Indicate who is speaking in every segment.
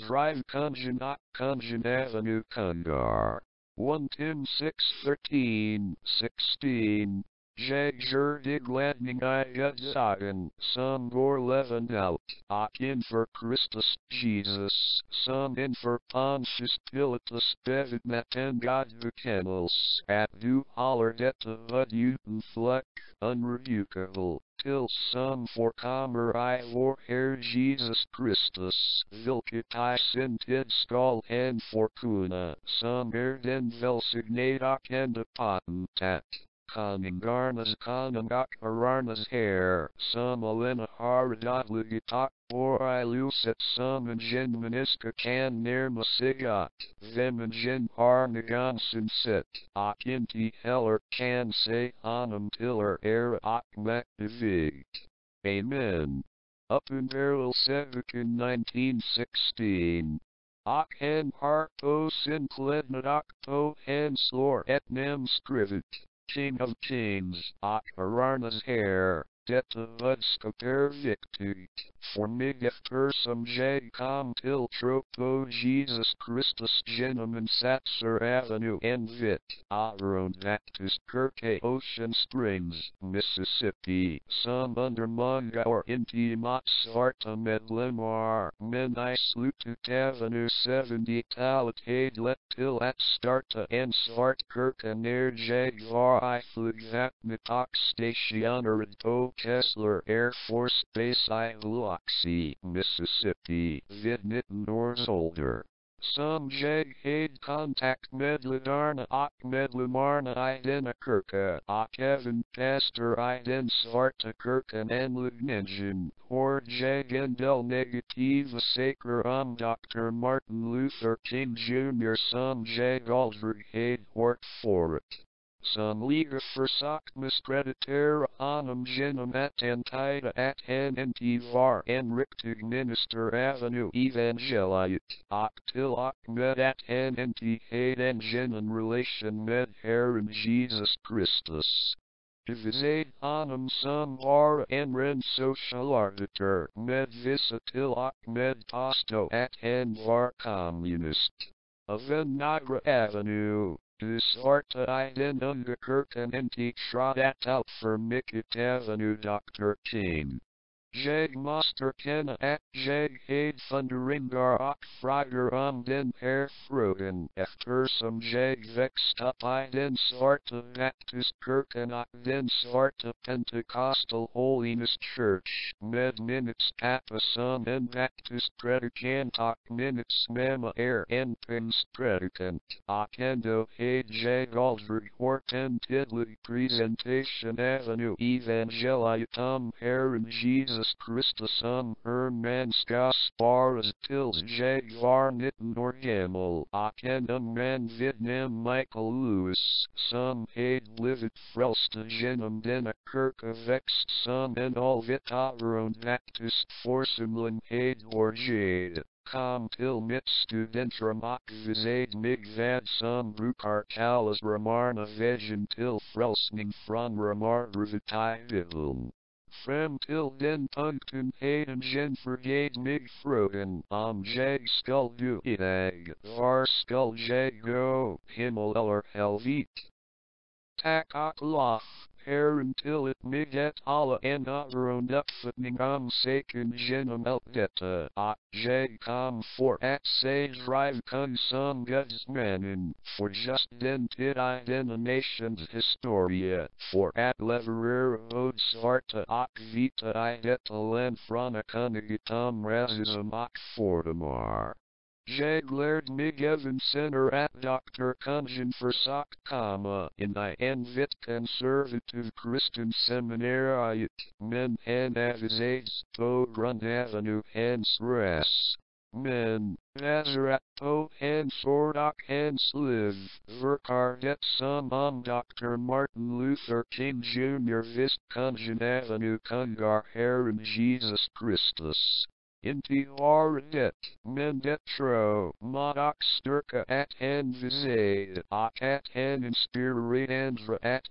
Speaker 1: Drive Kongen Avenue Kongar. 1 Tim 6:13, 16. Dig laddning utan, levande, allt, inför Kristus Jesus, inför Pontius Pilatus, bevittnat, enda, bekännelse, håller, detta, utan, fläck, unrebukable, till förkommer vår Herre Jesus Kristus, vilket skall förkunna, den välsignade enda potentat. Konungarnas, herrarnas allena, odödlighet, ljuset, människa kan närma sig vem har gansen sett, och inte heller kan se honom till ära och makt. Amen. Uppenbarelse 19:16. Och han har på sin klädnad och på hans lår ett namn skrivet, King of Kings, och herrarnas Herre. Detta budskap viktigt för mig eftersom jag kom till tro på Jesus Kristus genom en satser Avenue en faktiskt Kirke Ocean Springs, Mississippi, som under många år inte motsvarta medlemmar, men I slutet Avenue 70-talet hade lätt till att starta en kyrka när jag var I flygvapnet och stationerad på Kessler Air Force Base I Biloxi, Mississippi, vid 19 års ålder. Som jag hade kontakt med ledarna och medlemmarna I denna kyrka, och även pastor I den svarta kyrkan anläggningen, hörde jag en del negativa saker om Dr. Martin Luther King Jr. som jag aldrig hade hört förut. Somliga försökt misskreditera honom genom att antyda att han inte var en riktig minister Avenue evangeliet, och till och med att han inte hade en genuin relation med Herren Jesus Kristus. Divisade honom som var en ren socialarbiter med vissa till och med påstå att han var kommunist. Även några Avenue. Du sorta I den unga kyrkan inte trådat ut för mycket Avenue Dr. King. Jag måste känna att jag hade funderingar och frågor om den här frågan eftersom jag växt upp I den sorta baptistkyrkan och den sorta Pentecostal Holiness Church med minutes pappa som en baptistpredikant och minutes mamma en pingstpredikant och ändå hade jag aldrig hört en tydlig presentation Avenue evangeliet om Herren Jesus Kristus man ska sparas tills jag var 19 år gammal och en ung man vid namn Michael Lewis som hade blivit frälst genom denna kyrka växt som en allvetande baptist församling hade orged. Kom till mitt studentrum och visade mig vad som brukar kallas romarna vägen till frälsning från romarrevitivalen. Fram till den punkten hade jag förgett mig frågan om jag skall du idag, var skall jag gå, himmel eller helvete? Tack och lov, Herren tillät mig att hålla en överrond uppfattning om saken genom allt detta, och jag kom för att se drive kung som gudsmannen, för just den tid I denna nations historia, för att leverera bodsvarta och vita I detta land från kunniget om rasism och fördomar. Jag lärde mig även senare att Dr. Kongen försökt komma in I en vitt konservativ kristen seminariet, men han avvisades på grund av nu hans ras. Men, baserat på hans ord och hans liv, verkar det som om Dr. Martin Luther King Jr. visst Kongen Avenue kungar Herren Jesus Kristus. Inti varet, mendetro, modoc sturca at hen visade, at hen inspiratandra at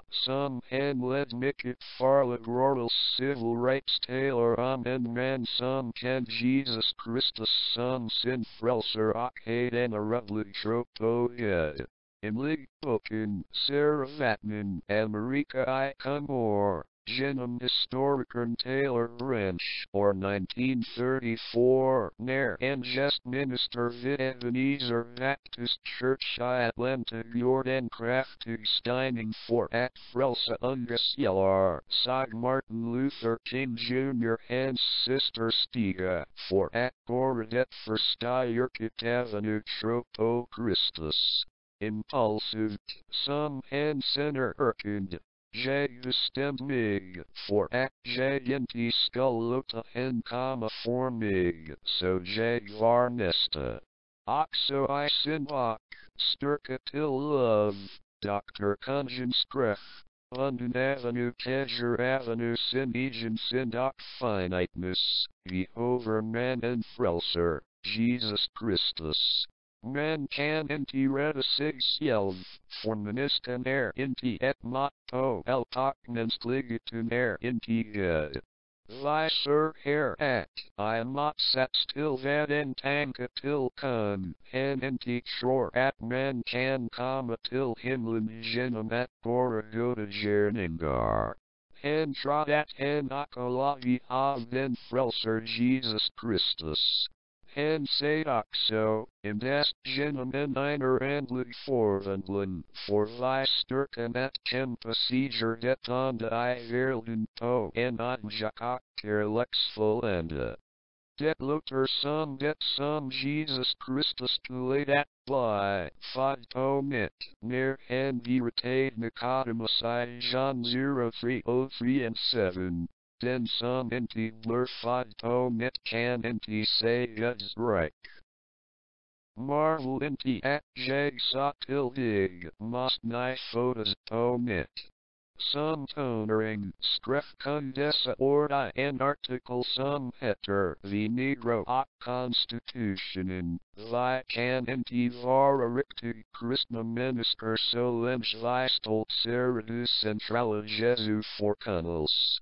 Speaker 1: some hen ledmicit farlet roral civil rights tailor and man some can Jesus Kristus some sin frelser heden a rublig tropoid. Imlig boken, Sarah Vatman, America I Cumor. Genum Historicum Taylor Branch, or 1934, Nair and Just Minister vid Ebenezer Baptist Church I Atlanta Jordan Kraftig Steining for at Frelsa Ungresjelar, Sag Martin Luther King Jr. and Sister Stiga, for at Goredet for Styrkit Avenue Tropo Christus. Impulsive, some and center Erkund. Jag bestämd mig, for att jag inte skall låta hen komma för mig, så jag var nästa. Och I sin och, styrka till love, Dr. Kungens skreff, unden avenue Kessler Avenue sin egen sin och finiteness, vi overman en frelser, Jesus Kristus. Man kan inte rädda sig själv, för ministern inte ett motto mänskligheten inte Gud. Visar här att I motsats till vad en tanke till kun, hen inte tror att man kan komma till himlen genom att bara goda gärningar. Hen tror att hen akolavi av den frälser Jesus Kristus. Hen säger också, endast genom en andlig förvandling, för vi styrkan att kämpa seger det onda I världen på en andjak och kärleksfull. Det låter som Jesus Kristus tulid att bli, född på nytt, när han veritade Nicodemus I John 0:3-7. Den som inte blir född på nytt kan inte se Guds rike. Marvel inte att jag sa till dig, måste ni födas på nytt. Som tonering, skrev kun dessa orda en artikel som heter Vi Negro och Konstitutionen, vi kan inte vara riktigt kristna människor så länge vi stoltserar centrala Jesu förkunnelse.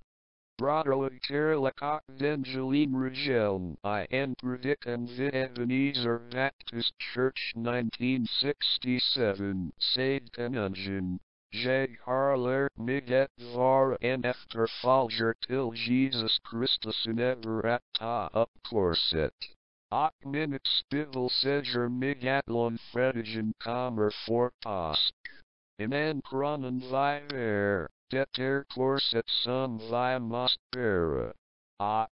Speaker 1: Broderlig kärlek och evangelin regeln I en predikan vid Ebenezer Baptist Church 1967, säg konungen. Jag har lärt mig att vara en efterföljare till Jesus Kristus över att ta upp korset. Och min spivel säger mig att långfredagen kommer för påsk. Innan kronan vi det korset som vi måste bära. Och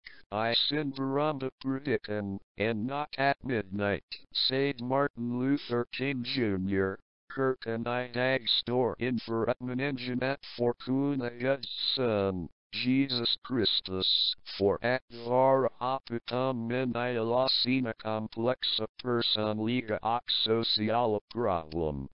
Speaker 1: I sin berömda predikan, en natt at midnight, säg Martin Luther King Jr. Kyrkan I dag står inför utmaningen att förkunna Guds son, Jesus Kristus, för att vara öppet om men I alla sina komplexa personliga och sociala problem.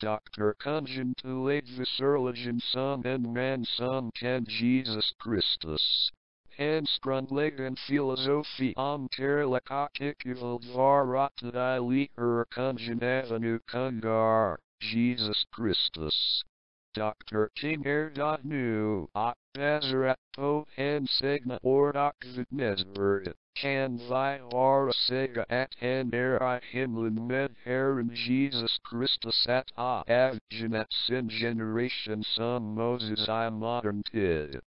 Speaker 1: Dr. Kungen tulid visserligen som en man som kan Jesus Kristus. Hans grundläggande filosofi om kärlek och icke-våld var att I litar kungen även kungar, Jesus Kristus. Dr. King död nu, och baserat på hans egna ord och vittnesbörd, kan vi vara säga att han I himlen med Herren Jesus Kristus att avgenat sin generation som Moses I modern tid.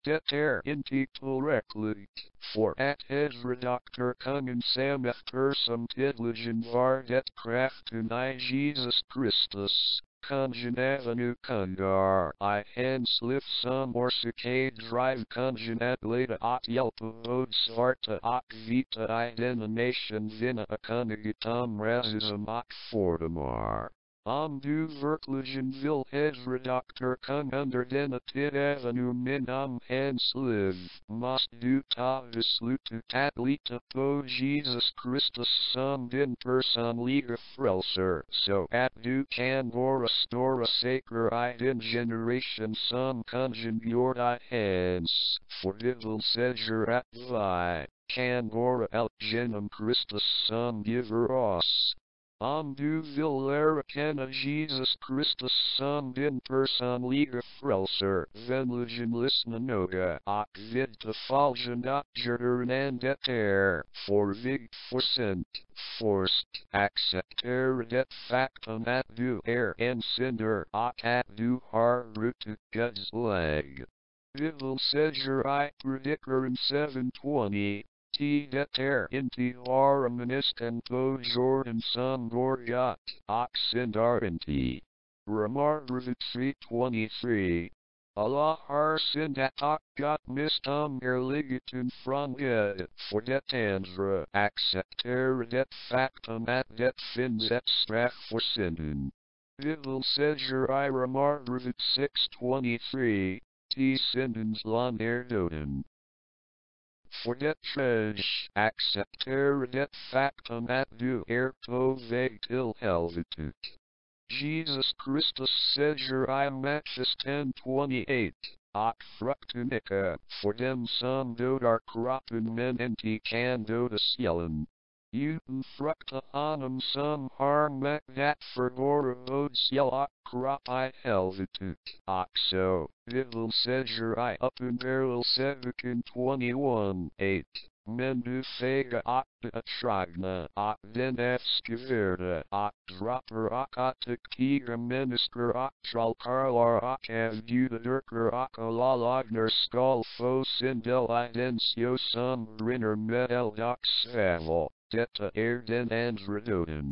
Speaker 1: Det inte tillräckligt, för att hedra Dr. Kungen som efter som tydligen var det kraften I Jesus Kristus. Kungen även kungar I hans liv som orsakade drive kungen att leda att hjälpa svarta och vita I denna nation vinna a kungatom rasism och fördomar. Om du verkligen vill huvudakter kan under denna tid även min hans liv, måste du ta beslutet att lita på Jesus Kristus som din personliga frälsare, så att du kan vara stora säker I din generation som kungjord I hans, för det vill säga att vi kan vara allt genom Kristus som giver oss. Om du vill lära känna Jesus Kristus som din personliga frälsare, vänligen lyssna noga och vidta följande åtgärder det för vigtigt. Först, acceptera det faktum att du en syndare och att du har brutit Guds lag. Det vill säga I predikaren 7:20. Det inte vara ministern på jorden som börjat, och syndar inte. Romarbrivet 3:23. Allah har syndat och gått miste om ligheten från Gud, för det andra acceptera det faktum att det finns ett straff för synden. Det vill säga I Romarbrivet 6:23, till syndens lön döden. För det tredje, acceptera det faktum att du på väg till helvetet. Jesus Kristus säger I Matthews 10:28, och frukta icke för dem som dödar kroppen men inte kan döda själen. Utan frukta honom som har makt att förgåra både själ och kropp I helvetet, och så, det vill säga I uppenbarelse 21:8. Men du fega och betragna och den eftervärda och droppar och attackerar människor och trollkarlar och avgudadyrkare och lagnar skall få sin del I den sjö som brinner med eld och svävel. Detta den andra döden.